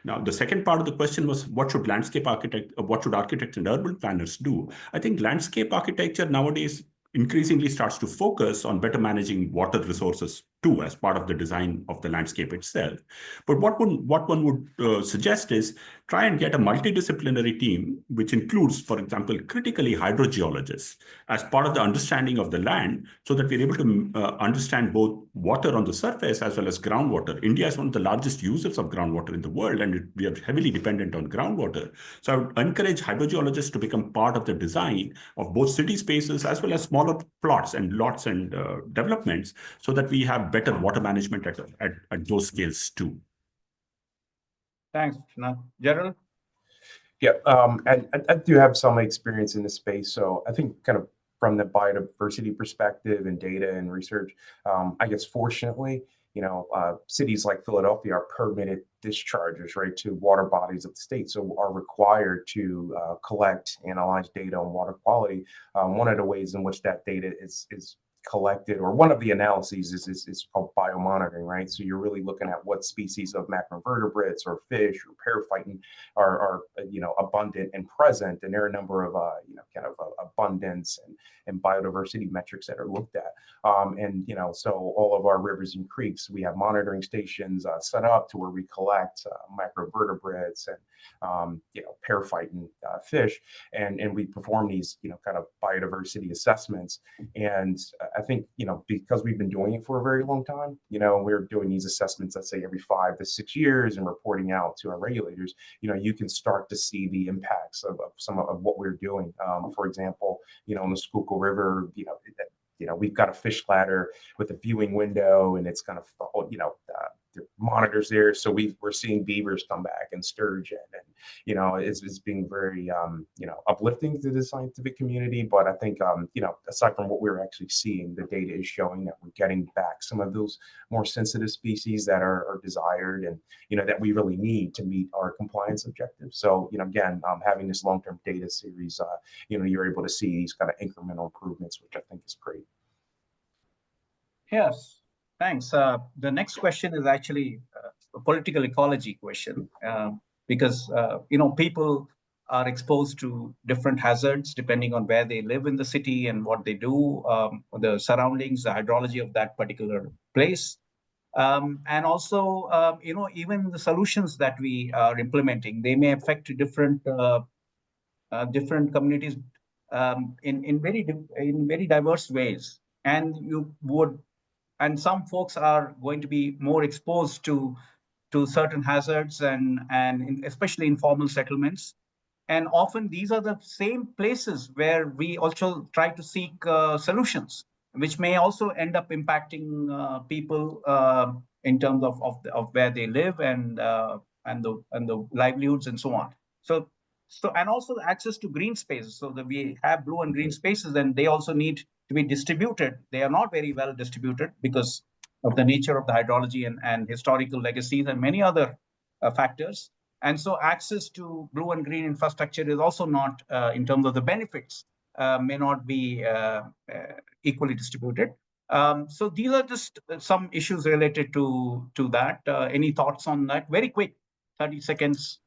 Now, the second part of the question was, what should architects and urban planners do? I think landscape architecture nowadays increasingly starts to focus on better managing water resources too, as part of the design of the landscape itself. But what one would suggest is try and get a multidisciplinary team, which includes, for example, critically hydrogeologists as part of the understanding of the land, so that we're able to understand both water on the surface as well as groundwater. India is one of the largest users of groundwater in the world, and we are heavily dependent on groundwater. So I would encourage hydrogeologists to become part of the design of both city spaces as well as smaller plots and lots and developments, so that we have better water management at those scales too. Thanks, Vishwanath. Gerald? Yeah, and I do have some experience in this space. So I think kind of from the biodiversity perspective and data and research, I guess fortunately, cities like Philadelphia are permitted dischargers, right, to water bodies of the state, so are required to collect, analyze data on water quality. One of the ways in which that data is collected, or one of the analyses is called biomonitoring, right? So you're really looking at what species of macroinvertebrates or fish or periphyton are abundant and present, and there are a number of kind of abundance and biodiversity metrics that are looked at. So all of our rivers and creeks, we have monitoring stations set up to where we collect macroinvertebrates and periphyton fish, and we perform these kind of biodiversity assessments. And I think because we've been doing it for a very long time, we're doing these assessments, let's say every 5 to 6 years, and reporting out to our regulators. You can start to see the impacts of some of what we're doing. For example, on the Schuylkill River, we've got a fish ladder with a viewing window, and it's kind of monitors there, so we're seeing beavers come back and sturgeon, and it's being very uplifting to the scientific community. But I think aside from what we're actually seeing, the data is showing that we're getting back some of those more sensitive species that are desired, and that we really need to meet our compliance objectives. So again, having this long-term data series, you're able to see these kind of incremental improvements, which I think is great. Yes, thanks. The next question is actually a political ecology question, because people are exposed to different hazards depending on where they live in the city and what they do, the surroundings, the hydrology of that particular place. And also, even the solutions that we are implementing, they may affect different communities in very diverse ways. and and some folks are going to be more exposed to certain hazards and especially informal settlements. And often these are the same places where we also try to seek solutions, which may also end up impacting people in terms of where they live and the livelihoods and so on. So and also the access to green spaces, so that we have blue and green spaces, and they also need to be distributed. They are not very well distributed because of the nature of the hydrology and historical legacies and many other factors. And so access to blue and green infrastructure is also not, in terms of the benefits, may not be equally distributed. So these are just some issues related to that. Any thoughts on that? Very quick, 30 seconds.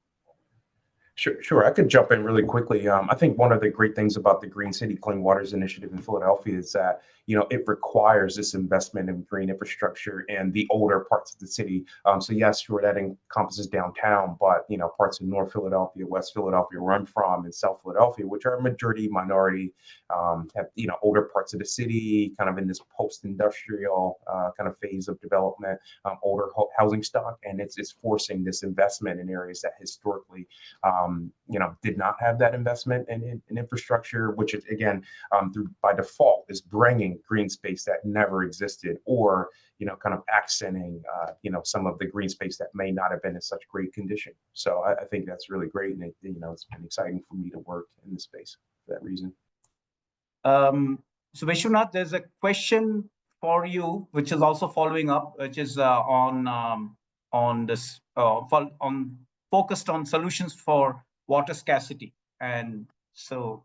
Sure. I could jump in really quickly. I think one of the great things about the Green City Clean Waters Initiative in Philadelphia is that, it requires this investment in green infrastructure in the older parts of the city. So yes, sure, that encompasses downtown, but, parts of North Philadelphia, West Philadelphia, where I'm from, and South Philadelphia, which are majority minority, have, older parts of the city, kind of in this post-industrial kind of phase of development, older housing stock, and it's forcing this investment in areas that historically did not have that investment in infrastructure, which is, again, by default is bringing green space that never existed, or, kind of accenting, some of the green space that may not have been in such great condition. So I think that's really great. And it's been exciting for me to work in this space for that reason. So Vishwanath, there's a question for you, which is also following up, which is on this, focused on solutions for water scarcity. And so,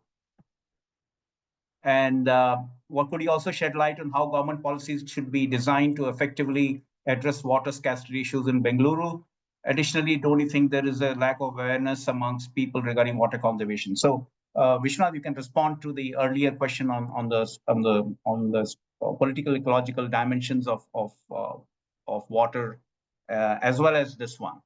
what could you also shed light on how government policies should be designed to effectively address water scarcity issues in Bengaluru? Additionally, don't you think there is a lack of awareness amongst people regarding water conservation? So, Vishwanath, you can respond to the earlier question on the political ecological dimensions of water, as well as this one.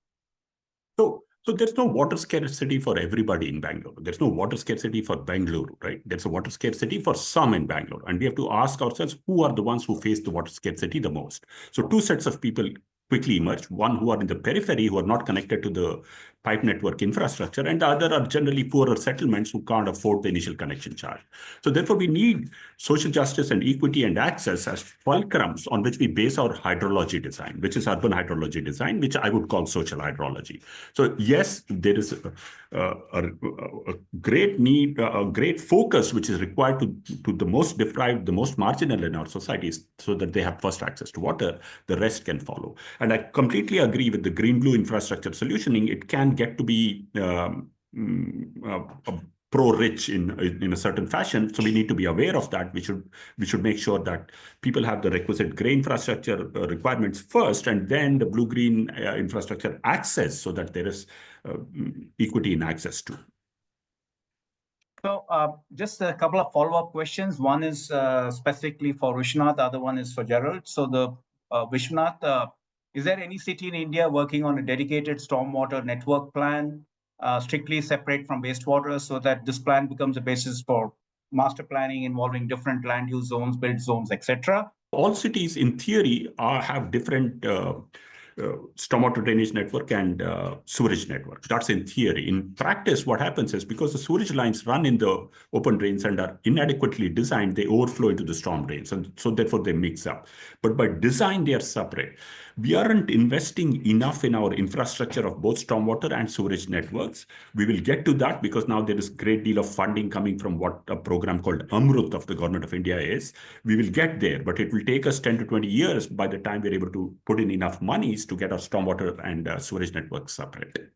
So there's no water scarcity for everybody in Bangalore. There's no water scarcity for Bangalore, right? There's a water scarcity for some in Bangalore. And we have to ask ourselves, who are the ones who face the water scarcity the most? So two sets of people quickly emerge. One who are in the periphery, who are not connected to the pipe network infrastructure, and the other are generally poorer settlements who can't afford the initial connection charge. So therefore, we need social justice and equity and access as fulcrums on which we base our hydrology design, which is urban hydrology design, which I would call social hydrology. So yes, there is a great need, a great focus, which is required to the most deprived, the most marginal in our societies, so that they have first access to water, the rest can follow. And I completely agree with the green-blue infrastructure solutioning. It can get to be pro-rich in a certain fashion, so we need to be aware of that. We should make sure that people have the requisite gray infrastructure requirements first, and then the blue-green infrastructure access, so that there is equity in access to. So just a couple of follow-up questions. One is specifically for Vishwanath, the other one is for Gerald. So the Vishwanath, is there any city in India working on a dedicated stormwater network plan, strictly separate from wastewater, so that this plan becomes a basis for master planning involving different land use zones, build zones, etc.? All cities, in theory, have different stormwater drainage network and sewerage network. That's in theory. In practice, what happens is, because the sewerage lines run in the open drains and are inadequately designed, they overflow into the storm drains, and so therefore they mix up. But by design, they are separate. We aren't investing enough in our infrastructure of both stormwater and sewerage networks. We will get to that, because now there is a great deal of funding coming from what a program called Amrut of the Government of India is. We will get there, but it will take us 10 to 20 years by the time we're able to put in enough monies to get our stormwater and sewerage networks separate.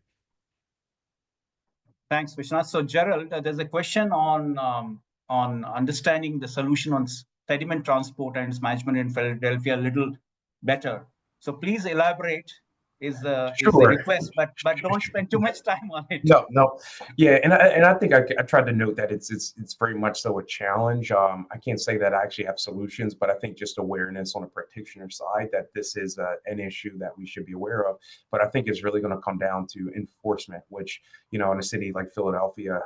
Thanks, Vishwanath. So Gerald, there's a question on understanding the solution on sediment transport and its management in Philadelphia a little better. So please elaborate is the Sure. request, but don't spend too much time on it. No, yeah, and I think I tried to note that it's very much so a challenge. I can't say that I actually have solutions, but I think just awareness on the practitioner side that this is an issue that we should be aware of. But I think it's really going to come down to enforcement, which, you know, in a city like Philadelphia,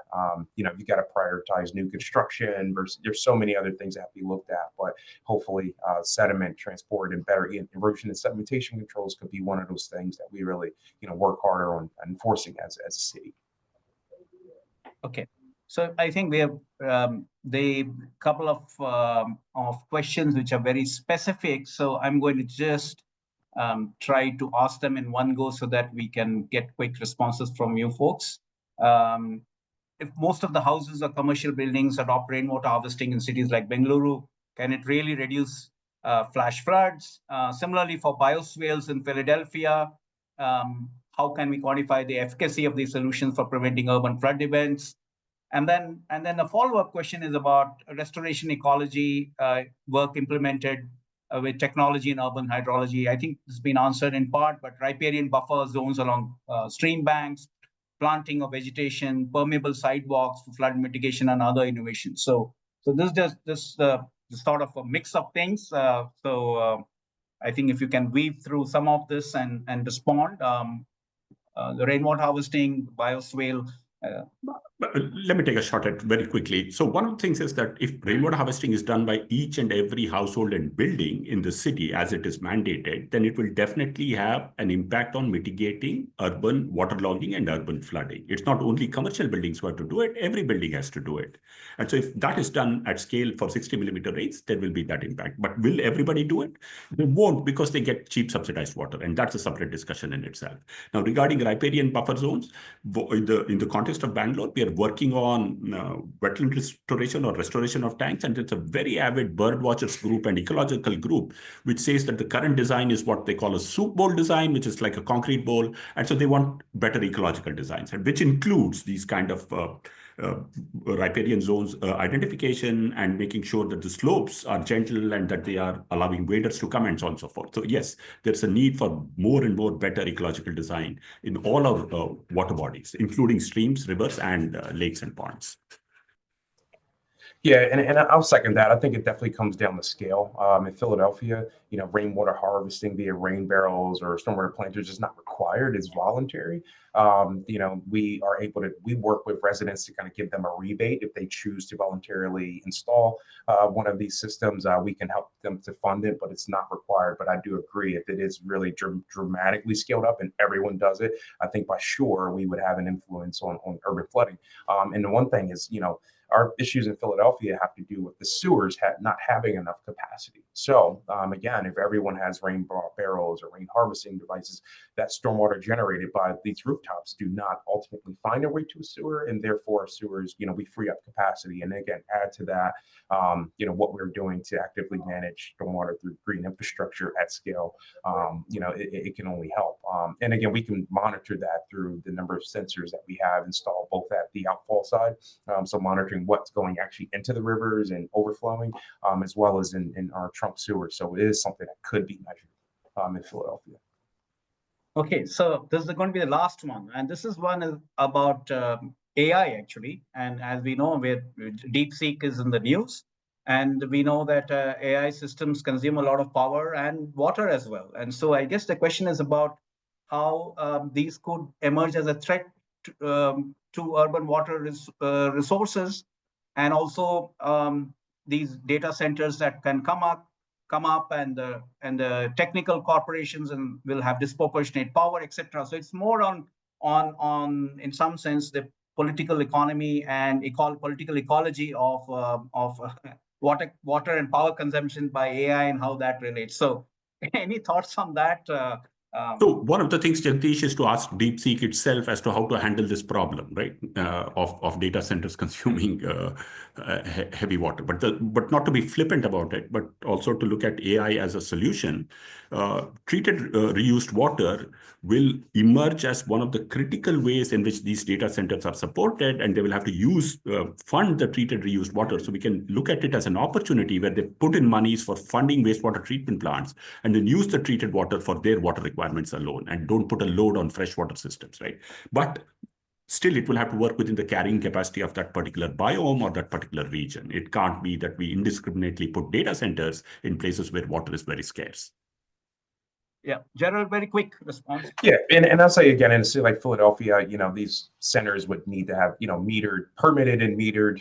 you know, you got to prioritize new construction versus there's so many other things that have to be looked at. But hopefully, sediment transport and better erosion and sedimentation controls could be one of those things that we really, you know, work harder on enforcing as a city. Okay, so I think we have the couple of questions which are very specific. So I'm going to just try to ask them in one go so that we can get quick responses from you folks. If most of the houses or commercial buildings adopt rainwater harvesting in cities like Bengaluru, can it really reduce flash floods? Similarly, for bioswales in Philadelphia, how can we quantify the efficacy of these solutions for preventing urban flood events? And then the follow-up question is about restoration ecology work implemented with technology in urban hydrology. I think it's been answered in part, but riparian buffer zones along stream banks, planting of vegetation, permeable sidewalks for flood mitigation, and other innovations. So this is just sort of a mix of things. I think if you can weave through some of this and respond, the rainwater harvesting, bioswale. Let me take a shot at it very quickly. So one of the things is that if rainwater harvesting is done by each and every household and building in the city as it is mandated, then it will definitely have an impact on mitigating urban waterlogging and urban flooding. It's not only commercial buildings who have to do it, every building has to do it. And so if that is done at scale for 60 millimeter rains, there will be that impact. But will everybody do it? They won't, because they get cheap subsidized water. And that's a separate discussion in itself. Now, regarding riparian buffer zones, in the context of Bangalore, we are working on wetland restoration or restoration of tanks, and it's a very avid bird watchers group and ecological group which says that the current design is what they call a soup bowl design, which is like a concrete bowl, and so they want better ecological designs, and which includes these kind of riparian zones identification and making sure that the slopes are gentle and that they are allowing waders to come and so on and so forth. So yes, there's a need for more and more better ecological design in all our water bodies, including streams, rivers, and lakes and ponds. Yeah, and I'll second that. I think it definitely comes down to scale. In Philadelphia, you know, rainwater harvesting via rain barrels or stormwater planters is not required; it's voluntary. You know, we work with residents to kind of give them a rebate if they choose to voluntarily install one of these systems. We can help them to fund it, but it's not required. But I do agree, if it is really dramatically scaled up and everyone does it, I think by sure we would have an influence on urban flooding. And the one thing is, you know, our issues in Philadelphia have to do with the sewers not having enough capacity. So again, if everyone has rain barrels or rain harvesting devices, that stormwater generated by these rooftops do not ultimately find their way to a sewer, and therefore sewers, you know, we free up capacity. And again, add to that, you know, what we're doing to actively manage stormwater through green infrastructure at scale, you know, it can only help. And again, we can monitor that through the number of sensors that we have installed both at the outfall side, so monitoring what's going actually into the rivers and overflowing, as well as in our trunk sewers. So it is something that could be measured in Philadelphia. Okay, so this is going to be the last one, and this is one about AI actually. And as we know, DeepSeek is in the news, and we know that AI systems consume a lot of power and water as well. And so I guess the question is about how these could emerge as a threat to urban water resources, and also these data centers that can come up, and the technical corporations and will have disproportionate power, etc. So it's more on in some sense the political economy and political ecology of water and power consumption by AI and how that relates. So any thoughts on that? So one of the things, Jagdish, is to ask DeepSeek itself as to how to handle this problem, right, of data centers consuming heavy water. But not to be flippant about it, but also to look at AI as a solution. Treated reused water will emerge as one of the critical ways in which these data centers are supported, and they will have to fund the treated reused water. So we can look at it as an opportunity where they put in monies for funding wastewater treatment plants and then use the treated water for their water requirements. requirements alone, and don't put a load on freshwater systems, right? But still, it will have to work within the carrying capacity of that particular biome or that particular region. It can't be that we indiscriminately put data centers in places where water is very scarce. Yeah, Gerald, very quick response. Yeah, and I'll say again, in a city like Philadelphia, these centers would need to have, permitted and metered,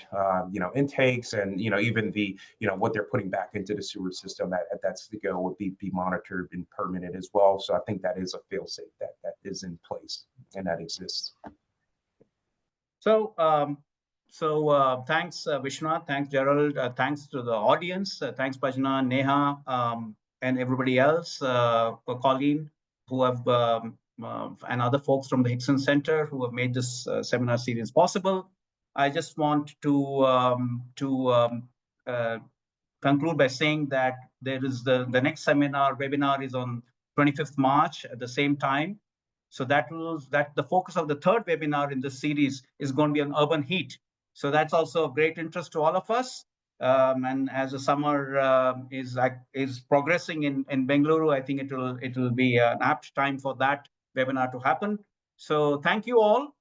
intakes, and, even the, what they're putting back into the sewer system that's to go would be monitored and permitted as well. So I think that is a fail-safe that is in place and that exists. So, thanks, Vishwanath. Thanks, Gerald. Thanks to the audience. Thanks, Bajna, Neha, and everybody else, Colleen, who have, and other folks from the Hixon Center who have made this seminar series possible. I just want to conclude by saying that there is the next webinar is on 25th March at the same time. So that the focus of the third webinar in this series is going to be on urban heat. So that's also of great interest to all of us. And as the summer is progressing in Bengaluru, I think it will be an apt time for that webinar to happen. So thank you all.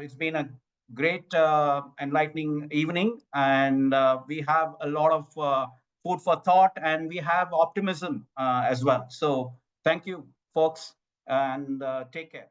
It's been a great enlightening evening, and we have a lot of food for thought, and we have optimism as well. So thank you, folks, and take care.